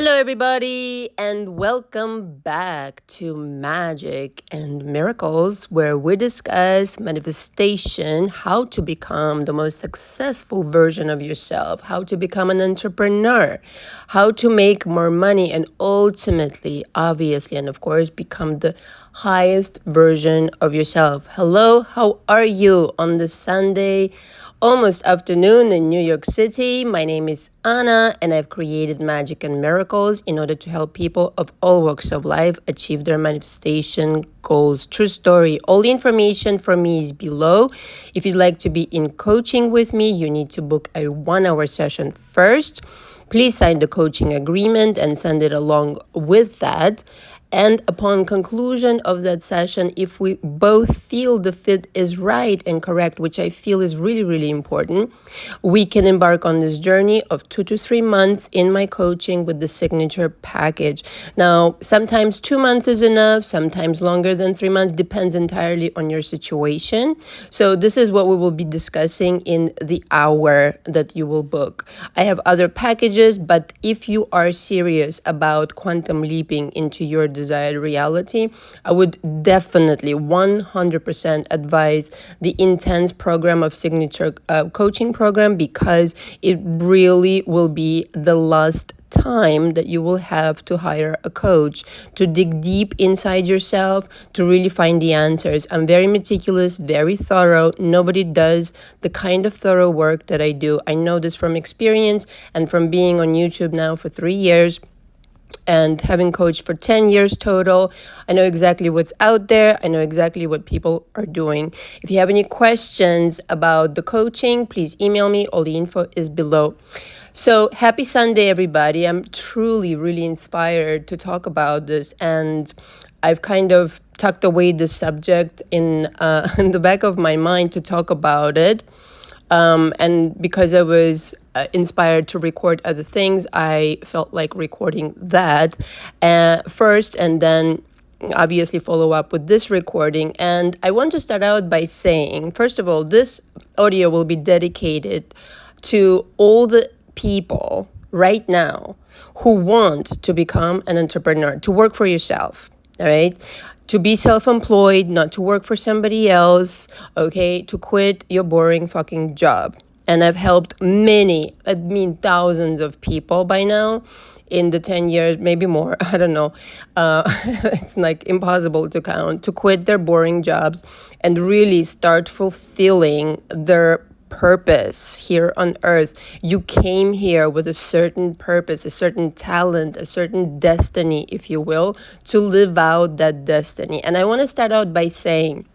Hello, everybody, and welcome back to Magic and Miracles, where we discuss manifestation, how to become the most successful version of yourself, how to become an entrepreneur, how to make more money, and ultimately, obviously, and of course, become the highest version of yourself. Hello, how are you on this Sunday? Almost afternoon in New York City. My name is Anna, and I've created Magic and Miracles in order to help people of all walks of life achieve their manifestation goals. True story. All the information for me is below. If you'd like to be in coaching with me, you need to book a 1-hour session first. Please sign the coaching agreement and send it along with that. And upon conclusion of that session, if we both feel the fit is right and correct, which I feel is really, really important, we can embark on this journey of 2 to 3 months in my coaching with the signature package. Now, sometimes 2 months is enough, sometimes longer than 3 months, depends entirely on your situation. So this is what we will be discussing in the hour that you will book. I have other packages, but if you are serious about quantum leaping into your desired reality, I would definitely 100% advise the intense program of signature coaching program, because it really will be the last time that you will have to hire a coach to dig deep inside yourself to really find the answers. I'm very meticulous, very thorough. Nobody does the kind of thorough work that I do. I know this from experience and from being on YouTube now for 3 years. And having coached for 10 years total, I know exactly what's out there. I know exactly what people are doing. If you have any questions about the coaching, please email me. All the info is below. So happy Sunday, everybody. I'm truly, really inspired to talk about this. And I've kind of tucked away the subject in the back of my mind to talk about it. And because I was inspired to record other things, I felt like recording that first, and then obviously follow up with this recording. And I want to start out by saying, first of all, this audio will be dedicated to all the people right now who want to become an entrepreneur, to work for yourself, all right? To be self-employed, not to work for somebody else, okay? To quit your boring fucking job. And I've helped thousands of people by now in the 10 years, maybe more, I don't know. It's like impossible to count, to quit their boring jobs and really start fulfilling their purpose here on earth. You came here with a certain purpose, a certain talent, a certain destiny, if you will, to live out that destiny. And I want to start out by saying,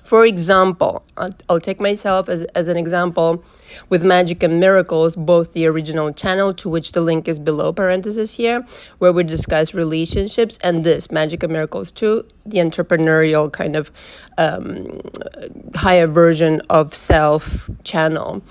for example, I'll take myself as an example with Magic and Miracles, both the original channel, to which the link is below parenthesis here, where we discuss relationships, and this Magic and Miracles 2, the entrepreneurial kind of higher version of self channel.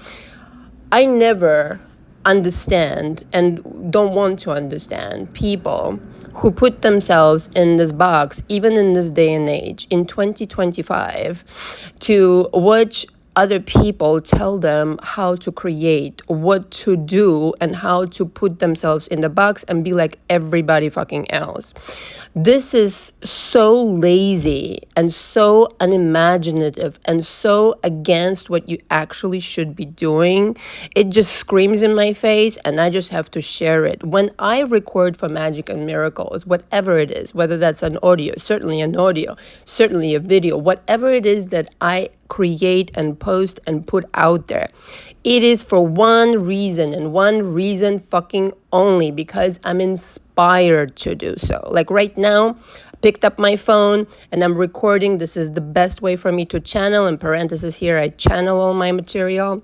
I never understand and don't want to understand people who put themselves in this box, even in this day and age, in 2025, to watch other people tell them how to create, what to do, and how to put themselves in the box and be like everybody fucking else. This is so lazy and so unimaginative and so against what you actually should be doing. It just screams in my face, and I just have to share it. When I record for Magic and Miracles, whatever it is, whether that's an audio, certainly a video, whatever it is that I create and post and put out there, it is for one reason and one reason fucking only, because I'm inspired to do so. Like right now, I picked up my phone and I'm recording. This is the best way for me to channel. In parentheses here, I channel all my material.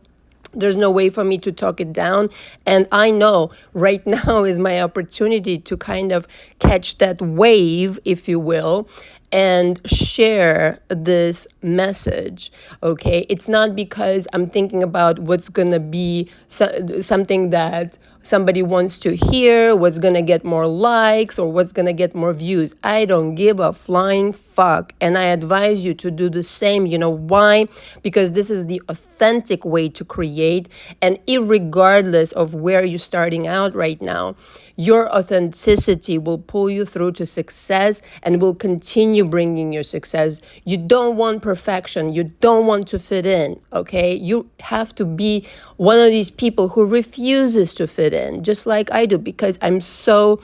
There's no way for me to talk it down. And I know right now is my opportunity to kind of catch that wave, if you will, and share this message, okay? It's not because I'm thinking about what's gonna be something that somebody wants to hear, what's gonna get more likes or what's gonna get more views. I don't give a flying fuck, and I advise you to do the same. You know why? Because this is the authentic way to create, and irregardless of where you're starting out right now, your authenticity will pull you through to success and will continue bringing you success. You don't want perfection. You don't want to fit in, okay? You have to be one of these people who refuses to fit in, just like I do, because I'm so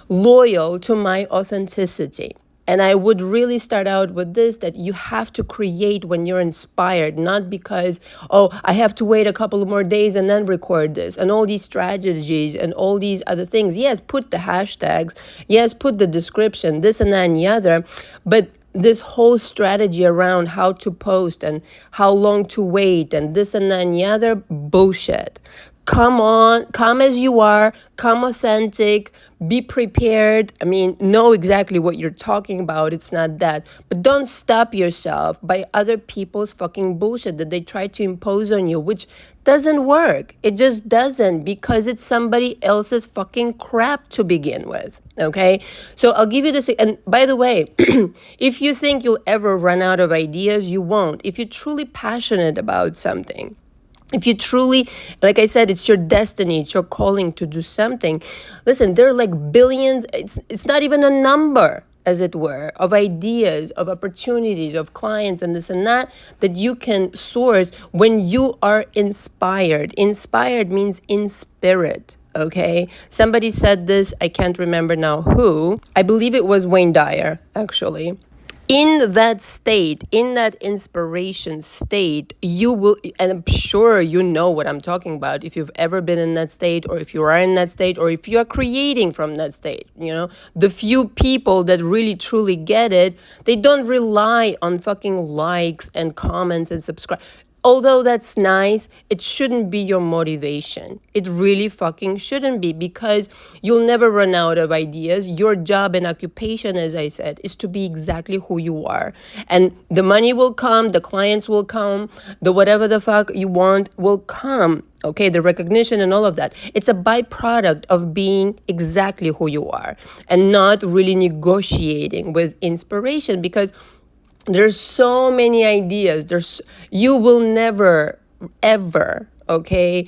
loyal to my authenticity. And I would really start out with this, that you have to create when you're inspired, not because, oh, I have to wait a couple of more days and then record this, and all these strategies and all these other things. Yes, put the hashtags. Yes, put the description, this and that and the other. But this whole strategy around how to post and how long to wait and this and that and the other, bullshit. Come on, come as you are, come authentic, be prepared. I mean, know exactly what you're talking about. It's not that. But don't stop yourself by other people's fucking bullshit that they try to impose on you, which doesn't work. It just doesn't, because it's somebody else's fucking crap to begin with. Okay? So I'll give you this. And by the way, if you think you'll ever run out of ideas, you won't. If you're truly passionate about something, if you truly, like I said, it's your destiny, it's your calling to do something. Listen, there are like billions, it's not even a number, as it were, of ideas, of opportunities, of clients and this and that you can source when you are inspired. Inspired means in spirit. Okay, somebody said this, I can't remember now who. I believe it was Wayne Dyer, actually. In that state, in that inspiration state, you will, and I'm sure you know what I'm talking about if you've ever been in that state, or if you are in that state, or if you are creating from that state. You know, the few people that really truly get it, they don't rely on fucking likes and comments and subscribe. Although that's nice, it shouldn't be your motivation. It really fucking shouldn't be, because you'll never run out of ideas. Your job and occupation, as I said, is to be exactly who you are. And the money will come, the clients will come, the whatever the fuck you want will come. Okay, the recognition and all of that. It's a byproduct of being exactly who you are and not really negotiating with inspiration, because there's so many ideas. You will never, ever, okay,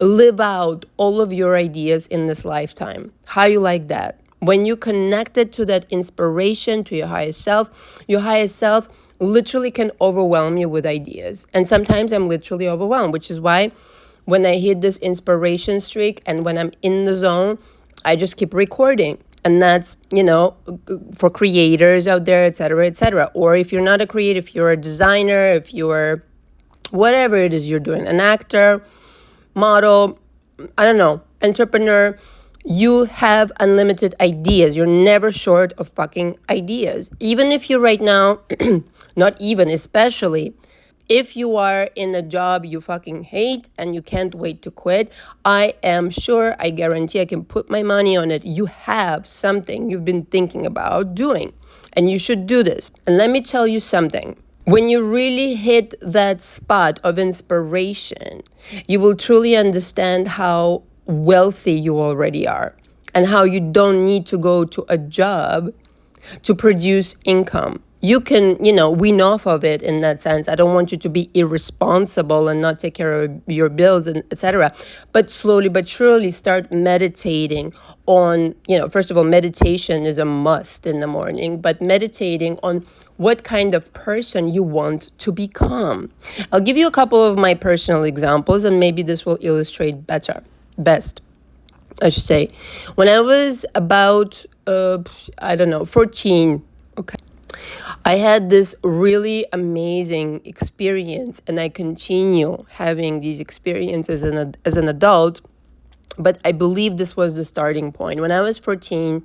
live out all of your ideas in this lifetime. How you like that? When you connected to that inspiration, to your highest self literally can overwhelm you with ideas. And sometimes I'm literally overwhelmed, which is why when I hit this inspiration streak and when I'm in the zone, I just keep recording. And that's, you know, for creators out there, et cetera, et cetera. Or if you're not a creator, if you're a designer, if you're whatever it is you're doing, an actor, model, I don't know, entrepreneur, you have unlimited ideas. You're never short of fucking ideas. Even if you right now, not even, especially if you are in a job you fucking hate and you can't wait to quit, I am sure, I guarantee, I can put my money on it, you have something you've been thinking about doing, and you should do this. And let me tell you something. When you really hit that spot of inspiration, you will truly understand how wealthy you already are and how you don't need to go to a job to produce income. You can, you know, wean off of it in that sense. I don't want you to be irresponsible and not take care of your bills and etc. But slowly but surely start meditating on, you know, first of all, meditation is a must in the morning, but meditating on what kind of person you want to become. I'll give you a couple of my personal examples and maybe this will illustrate best, I should say. When I was about, 14, okay, I had this really amazing experience, and I continue having these experiences as an adult, but I believe this was the starting point. When I was 14,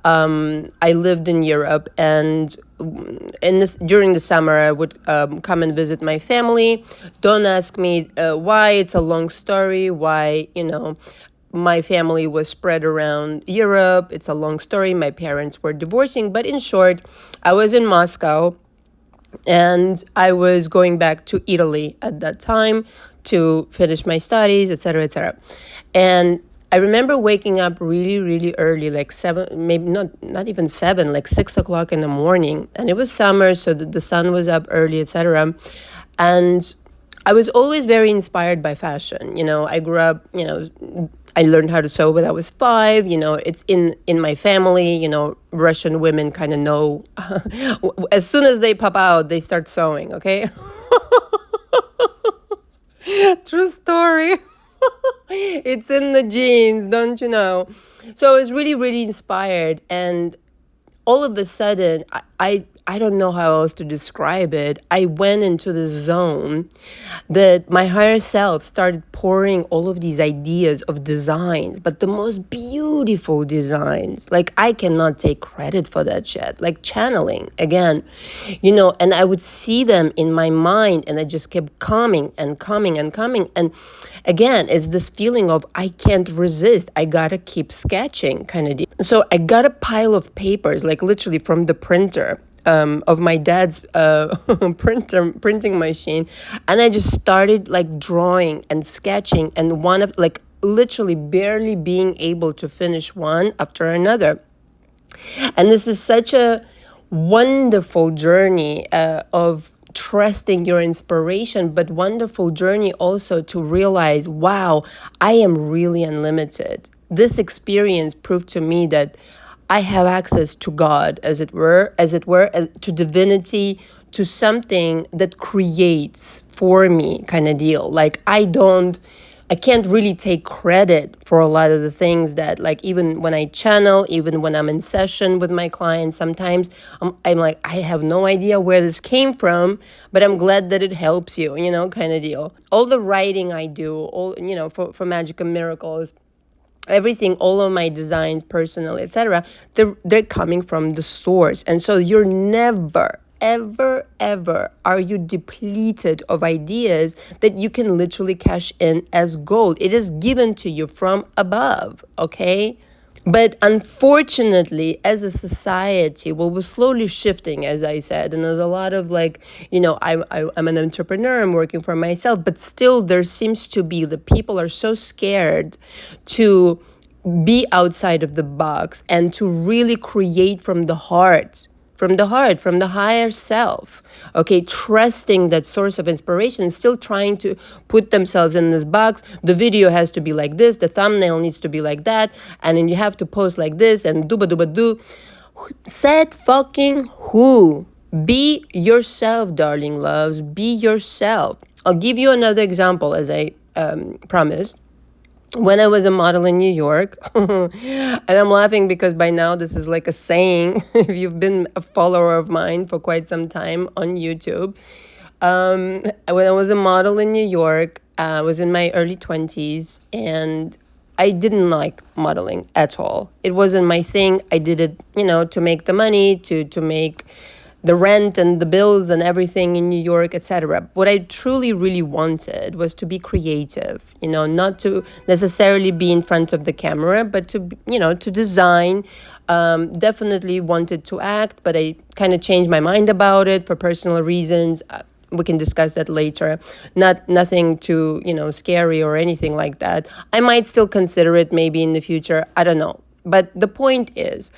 I lived in Europe, and during the summer, I would come and visit my family. Don't ask me why, it's a long story, why, you know, my family was spread around Europe. It's a long story. My parents were divorcing. But in short, I was in Moscow and I was going back to Italy at that time to finish my studies, etc., etc. And I remember waking up really, really early, like 7, maybe not even 7, like 6 o'clock in the morning. And it was summer, so the sun was up early, etc. And I was always very inspired by fashion. I grew up, I learned how to sew when I was 5. It's in my family. Russian women kind of know as soon as they pop out, they start sewing, okay? True story. It's in the genes, don't you know? So I was really, really inspired. And all of a sudden, I don't know how else to describe it. I went into the zone that my higher self started pouring all of these ideas of designs, but the most beautiful designs. Like, I cannot take credit for that shit. Like channeling again, and I would see them in my mind and I just kept coming and coming and coming. And again, it's this feeling of I can't resist. I gotta keep sketching kind of deal. So I got a pile of papers, like literally from the printer, of my dad's printing machine, and I just started like drawing and sketching, and one of like literally barely being able to finish one after another. And this is such a wonderful journey of trusting your inspiration, but wonderful journey also to realize, wow, I am really unlimited. This experience proved to me that I have access to God, as it were, to divinity, to something that creates for me kind of deal. Like I can't really take credit for a lot of the things that, like, even when I channel, even when I'm in session with my clients, sometimes I'm like, I have no idea where this came from, but I'm glad that it helps you, kind of deal. All the writing I do, all, for Magic and Miracles, everything, all of my designs, personal, etc., they're coming from the source. And so you're never, ever are you depleted of ideas that you can literally cash in as gold. It is given to you from above, okay? But unfortunately, as a society, we're slowly shifting, as I said, and there's a lot of I'm an entrepreneur, I'm working for myself, but still there seems to be the people are so scared to be outside of the box and to really create from the heart, from the higher self, okay, trusting that source of inspiration, still trying to put themselves in this box. The video has to be like this, the thumbnail needs to be like that, and then you have to post like this, and do. Said fucking who? Be yourself, darling loves, be yourself. I'll give you another example, as I promised. When I was a model in New York, and I'm laughing because by now this is like a saying, if you've been a follower of mine for quite some time on YouTube. When I was a model in New York, I was in my early 20s, and I didn't like modeling at all. It wasn't my thing. I did it, to make the money, to make the rent and the bills and everything in New York, etc. What I truly, really wanted was to be creative, not to necessarily be in front of the camera, but to design. Definitely wanted to act, but I kind of changed my mind about it for personal reasons. We can discuss that later. Nothing too, scary or anything like that. I might still consider it maybe in the future. I don't know. But the point is,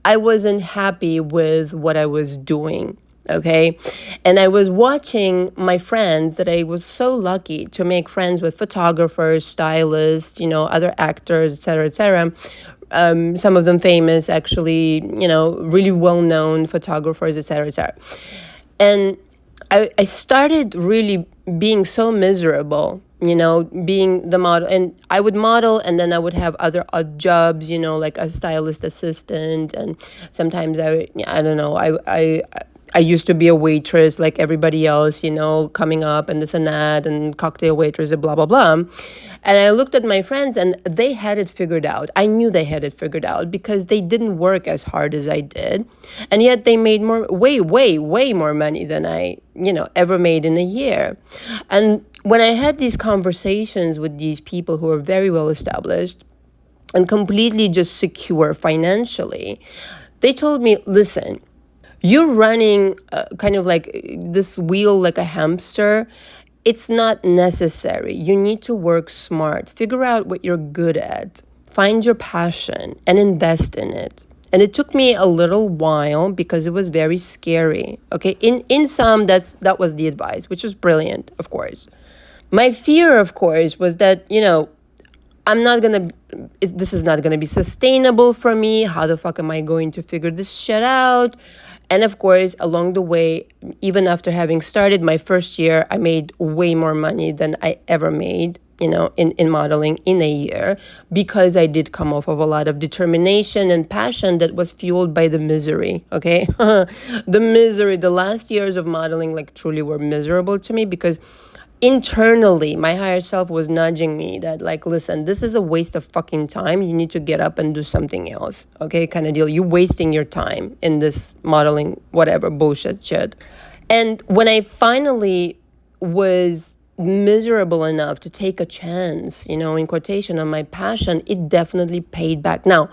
I wasn't happy with what I was doing, okay? And I was watching my friends that I was so lucky to make friends with, photographers, stylists, other actors, etc., etc. Some of them famous, actually, really well-known photographers, etc., etc. And I started really being so miserable, being the model. And I would model, and then I would have other odd jobs, like a stylist assistant. And sometimes I don't know, I used to be a waitress like everybody else, coming up and this and that, and cocktail waitress and blah, blah, blah. And I looked at my friends and they had it figured out. I knew they had it figured out because they didn't work as hard as I did. And yet they made way more money than I, ever made in a year. And when I had these conversations with these people who are very well established, and completely just secure financially, they told me, listen, you're running kind of like this wheel like a hamster. It's not necessary. You need to work smart, figure out what you're good at, find your passion, and invest in it. And it took me a little while because it was very scary. Okay, in some, that was the advice, which was brilliant, of course. My fear, of course, was that, I'm not gonna, this is not gonna be sustainable for me. How the fuck am I going to figure this shit out? And of course, along the way, even after having started my first year, I made way more money than I ever made, in modeling in a year, because I did come off of a lot of determination and passion that was fueled by the misery, okay? The misery, the last years of modeling like truly were miserable to me because internally my higher self was nudging me that like, listen, this is a waste of fucking time. You need to get up and do something else, okay, kind of deal. You're wasting your time in this modeling whatever bullshit shit. And when I finally was miserable enough to take a chance, in quotation, on my passion, it definitely paid back. Now,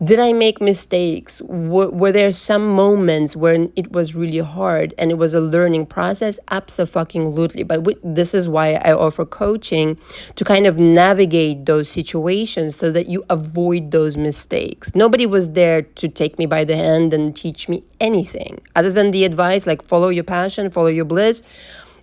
did I make mistakes? Were there some moments when it was really hard and it was a learning process? Abso-fucking-lutely. But this is why I offer coaching, to kind of navigate those situations so that you avoid those mistakes. Nobody was there to take me by the hand and teach me anything other than the advice, like follow your passion, follow your bliss.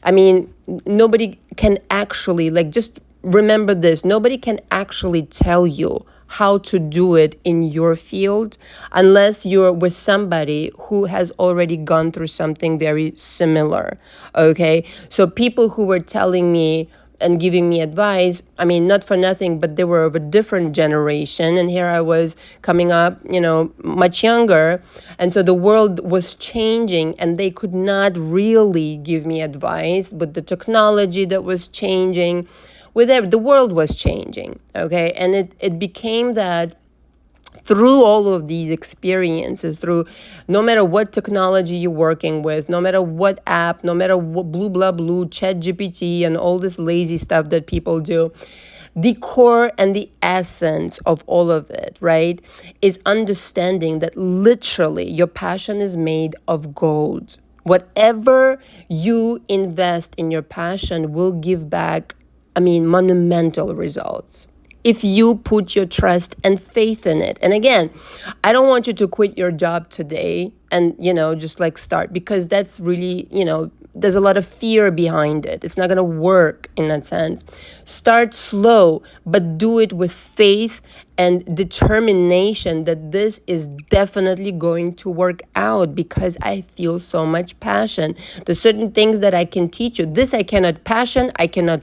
I mean, nobody can actually, like, just remember this, nobody can actually tell you how to do it in your field unless you're with somebody who has already gone through something very similar, okay? So people who were telling me and giving me advice, I mean, not for nothing, but they were of a different generation. And here I was coming up, much younger. And so the world was changing and they could not really give me advice. But the technology that was changing, the world was changing, okay? And it became that through all of these experiences, through no matter what technology you're working with, no matter what app, no matter what blue, chat GPT and all this lazy stuff that people do, the core and the essence of all of it, right, is understanding that literally your passion is made of gold. Whatever you invest in your passion will give back, monumental results if you put your trust and faith in it. And again, I don't want you to quit your job today and, just like start, because that's really, there's a lot of fear behind it. It's not going to work in that sense. Start slow, but do it with faith and determination that this is definitely going to work out, because I feel so much passion. There's certain things that I can teach you. This I cannot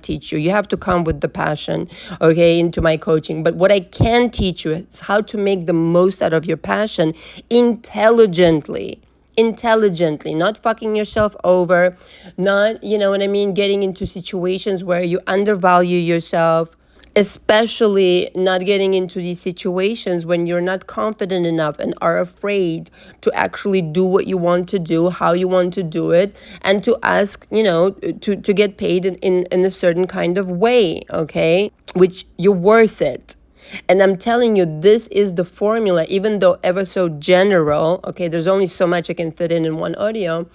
teach you. You have to come with the passion, okay, into my coaching. But what I can teach you is how to make the most out of your passion intelligently, not fucking yourself over, not, getting into situations where you undervalue yourself, especially not getting into these situations when you're not confident enough and are afraid to actually do what you want to do, how you want to do it, and to ask, to get paid in a certain kind of way, okay, which you're worth it. And I'm telling you, this is the formula, even though ever so general, okay, there's only so much I can fit in one audio,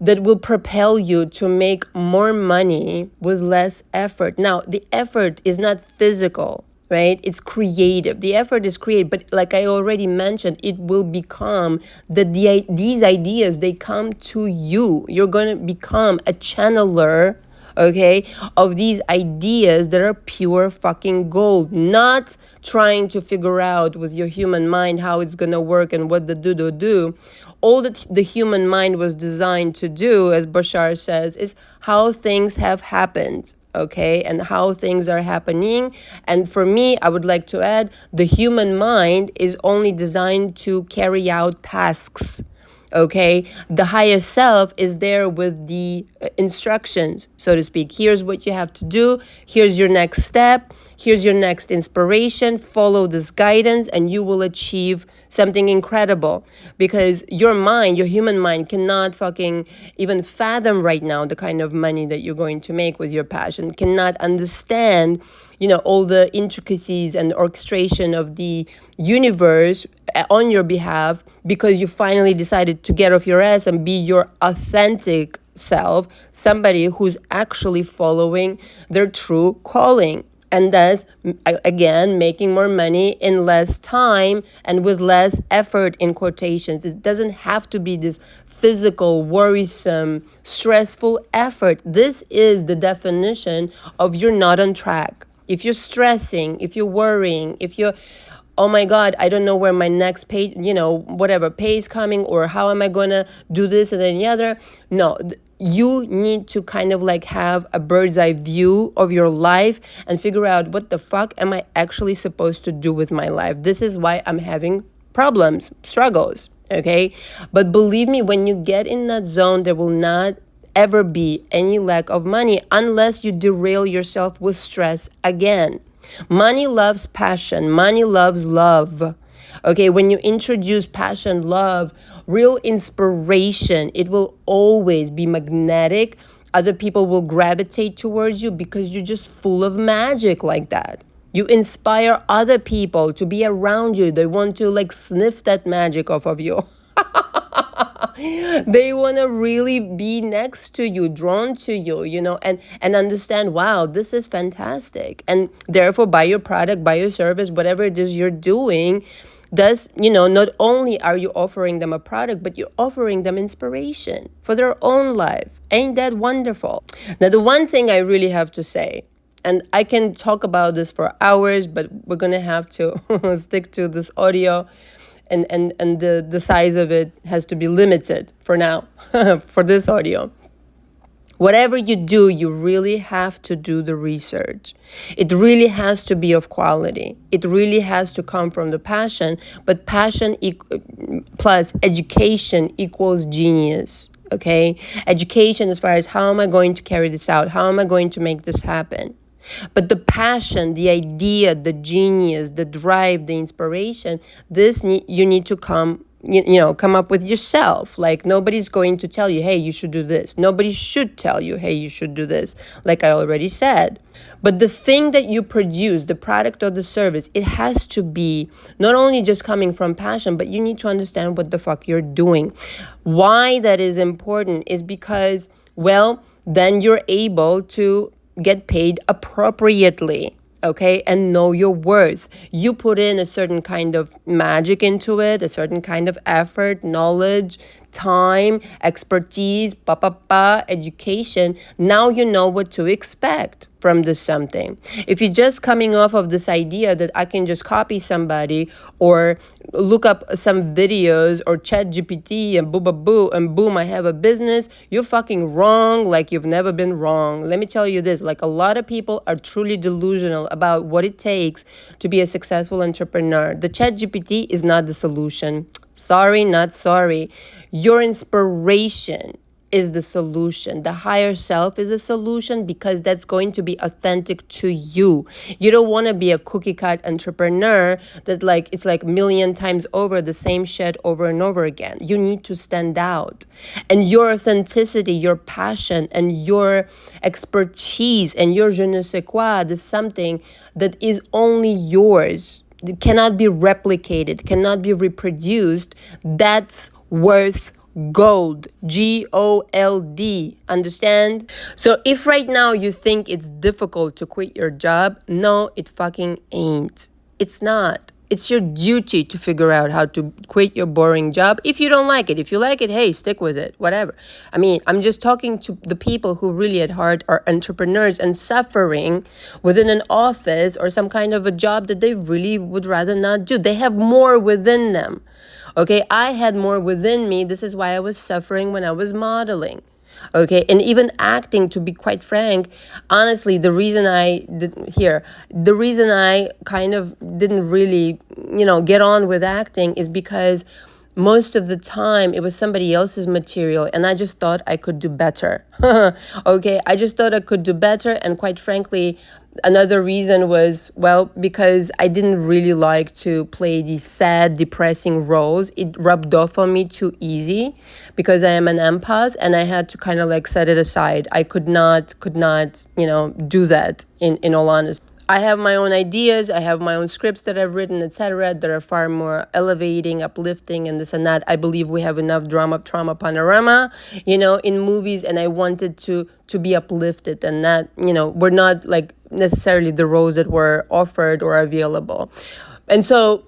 that will propel you to make more money with less effort. Now, the effort is not physical, right? It's creative. The effort is creative, but like I already mentioned, it will become that these ideas, they come to you. You're going to become a channeler, okay, of these ideas that are pure fucking gold, not trying to figure out with your human mind how it's going to work and what the do. All that the human mind was designed to do, as Bashar says, is how things have happened, okay, and how things are happening. And for me, I would like to add, the human mind is only designed to carry out tasks. Okay, the higher self is there with the instructions, so to speak. Here's what you have to do. Here's your next step. Here's your next inspiration. Follow this guidance and you will achieve something incredible. Because your mind, your human mind, cannot fucking even fathom right now the kind of money that you're going to make with your passion, cannot understand, all the intricacies and orchestration of the universe on your behalf, because you finally decided to get off your ass and be your authentic self, somebody who's actually following their true calling. And thus, again, making more money in less time and with less effort, in quotations. It doesn't have to be this physical, worrisome, stressful effort. This is the definition of you're not on track. If you're stressing, if you're worrying, if you're, oh my God, I don't know where my next pay, whatever pay is coming, or how am I going to do this and then the other. No, you need to kind of like have a bird's eye view of your life and figure out, what the fuck am I actually supposed to do with my life? This is why I'm having problems, struggles, okay? But believe me, when you get in that zone, there will not ever be any lack of money unless you derail yourself with stress again. Money loves passion. Money loves love. Okay, when you introduce passion, love, real inspiration, it will always be magnetic. Other people will gravitate towards you because you're just full of magic like that. You inspire other people to be around you. They want to like sniff that magic off of you. They want to really be next to you, drawn to you, and understand, wow, this is fantastic. And therefore, buy your product, buy your service, whatever it is you're doing. Thus, not only are you offering them a product, but you're offering them inspiration for their own life. Ain't that wonderful? Now, the one thing I really have to say, and I can talk about this for hours, but we're going to have to stick to this audio. And the size of it has to be limited for now, for this audio. Whatever you do, you really have to do the research. It really has to be of quality. It really has to come from the passion, but passion plus education equals genius, okay? Education as far as, how am I going to carry this out? How am I going to make this happen? But the passion, the idea, the genius, the drive, the inspiration, you need to come up with yourself. Like, nobody's going to tell you, hey, you should do this. Nobody should tell you, hey, you should do this, like I already said. But the thing that you produce, the product or the service, it has to be not only just coming from passion, but you need to understand what the fuck you're doing. Why that is important is because, well, then you're able to get paid appropriately, okay, and know your worth. You put in a certain kind of magic into it, a certain kind of effort, knowledge, time, expertise, education. Now you know what to expect from this something. If you're just coming off of this idea that I can just copy somebody or look up some videos or chat GPT and boom, I have a business, you're fucking wrong like you've never been wrong. Let me tell you this, like, a lot of people are truly delusional about what it takes to be a successful entrepreneur. The chat GPT is not the solution. Sorry, not sorry. Your inspiration is the solution. The higher self is the solution, because that's going to be authentic to you. You don't want to be a cookie cut entrepreneur that it's like million times over the same shit over and over again. You need to stand out. And your authenticity, your passion, and your expertise, and your je ne sais quoi is something that is only yours. It cannot be replicated, cannot be reproduced. That's worth gold. GOLD. Understand? So if right now you think it's difficult to quit your job, no, it fucking ain't. It's not. It's your duty to figure out how to quit your boring job if you don't like it. If you like it, hey, stick with it, whatever. I mean, I'm just talking to the people who really at heart are entrepreneurs and suffering within an office or some kind of a job that they really would rather not do. They have more within them. Okay, I had more within me. This is why I was suffering when I was modeling. Okay, and even acting, to be quite frank, honestly, the reason I kind of didn't really, get on with acting is because most of the time it was somebody else's material, and I just thought I could do better. Okay, I just thought I could do better. And quite frankly, another reason was, well, because I didn't really like to play these sad, depressing roles. It rubbed off on me too easy because I am an empath, and I had to kind of like set it aside. I could not, do that in all honesty. I have my own ideas, I have my own scripts that I've written, etc., that are far more elevating, uplifting, and this and that. I believe we have enough drama, trauma, panorama, in movies, and I wanted to be uplifted, and that, we're not like necessarily the roles that were offered or available. And so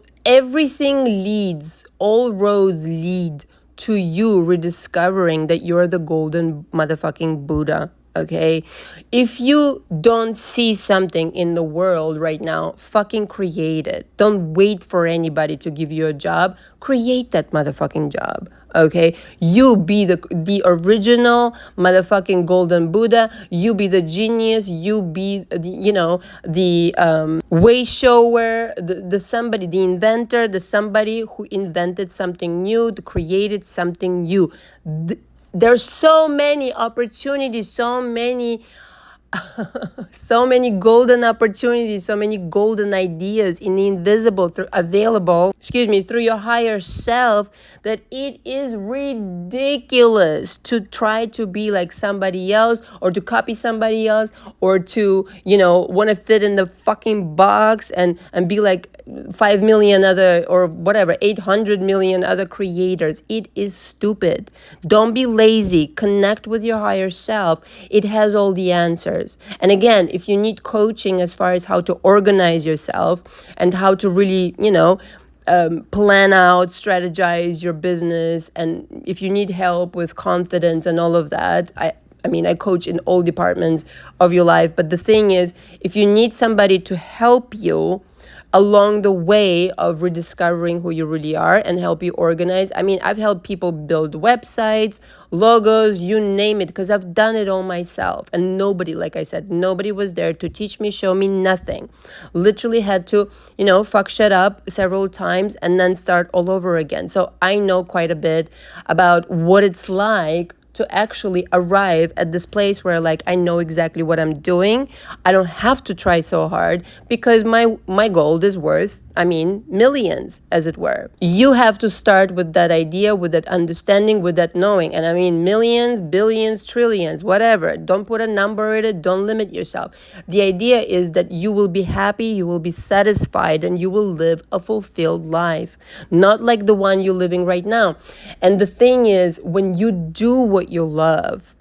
all roads lead to you rediscovering that you're the golden motherfucking Buddha. Okay, if you don't see something in the world right now, fucking create it. Don't wait for anybody to give you a job. Create that motherfucking job. Okay, you be the original motherfucking golden Buddha. You be the genius. You be the way shower, the somebody, the inventor, the somebody who invented something new, created something new. There's so many opportunities, so many golden opportunities, so many golden ideas in the invisible available through your higher self, that it is ridiculous to try to be like somebody else, or to copy somebody else, or to want to fit in the fucking box and be like 5 million other, or whatever, 800 million other creators. It is stupid. Don't be lazy. Connect with your higher self. It has all the answers. And again, if you need coaching as far as how to organize yourself and how to really, plan out, strategize your business, and if you need help with confidence and all of that, I coach in all departments of your life. But the thing is, if you need somebody to help you along the way of rediscovering who you really are and help you organize. I've helped people build websites, logos, you name it, because I've done it all myself. And nobody, like I said, nobody was there to teach me, show me nothing. Literally had to, fuck shit up several times and then start all over again. So I know quite a bit about what it's like to actually arrive at this place where like I know exactly what I'm doing. I don't have to try so hard because my gold is worth, millions, as it were. You have to start with that idea, with that understanding, with that knowing. And millions, billions, trillions, whatever. Don't put a number in it. Don't limit yourself. The idea is that you will be happy, you will be satisfied, and you will live a fulfilled life. Not like the one you're living right now. And the thing is, when you do what you love,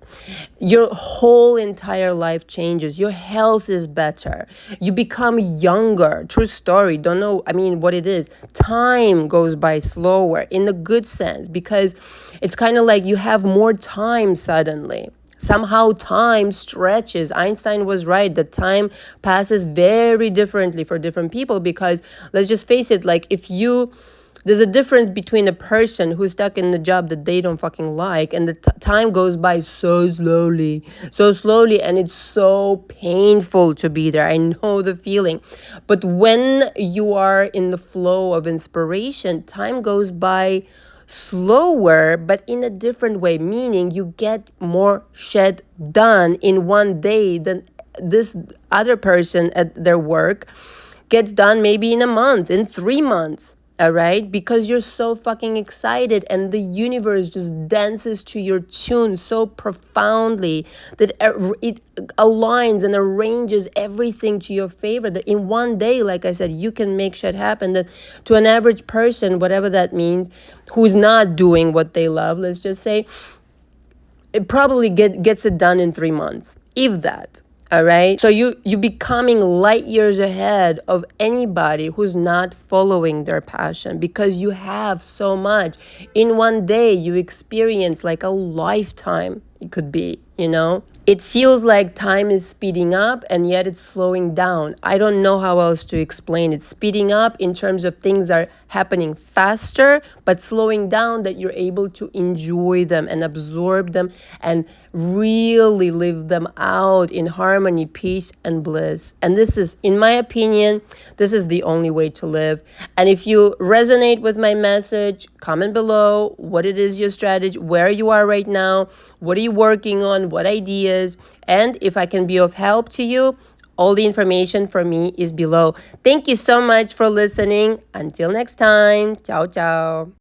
your whole entire life changes. Your health is better. You become younger. True story. Don't know, what it is. Time goes by slower in the good sense, because it's kind of like you have more time suddenly. Somehow time stretches. Einstein was right that time passes very differently for different people, because let's just face it, like there's a difference between a person who's stuck in the job that they don't fucking like, and the time goes by so slowly, and it's so painful to be there. I know the feeling. But when you are in the flow of inspiration, time goes by slower, but in a different way, meaning you get more shit done in one day than this other person at their work gets done maybe in a month, in 3 months. All right, because you're so fucking excited, and the universe just dances to your tune so profoundly that it aligns and arranges everything to your favor, that in one day, like I said, you can make shit happen that to an average person, whatever that means, who's not doing what they love, let's just say, it probably gets it done in 3 months, if that. All right. So you becoming light years ahead of anybody who's not following their passion, because you have so much. In one day, you experience like a lifetime. It could be, It feels like time is speeding up, and yet it's slowing down. I don't know how else to explain it. Speeding up in terms of things are happening faster, but slowing down that you're able to enjoy them and absorb them and really live them out in harmony, peace, and bliss. And this is, in my opinion, this is the only way to live. And if you resonate with my message, comment below what it is your strategy, where you are right now, what are you working on, what ideas, and if I can be of help to you, all the information for me is below. Thank you so much for listening. Until next time, ciao, ciao.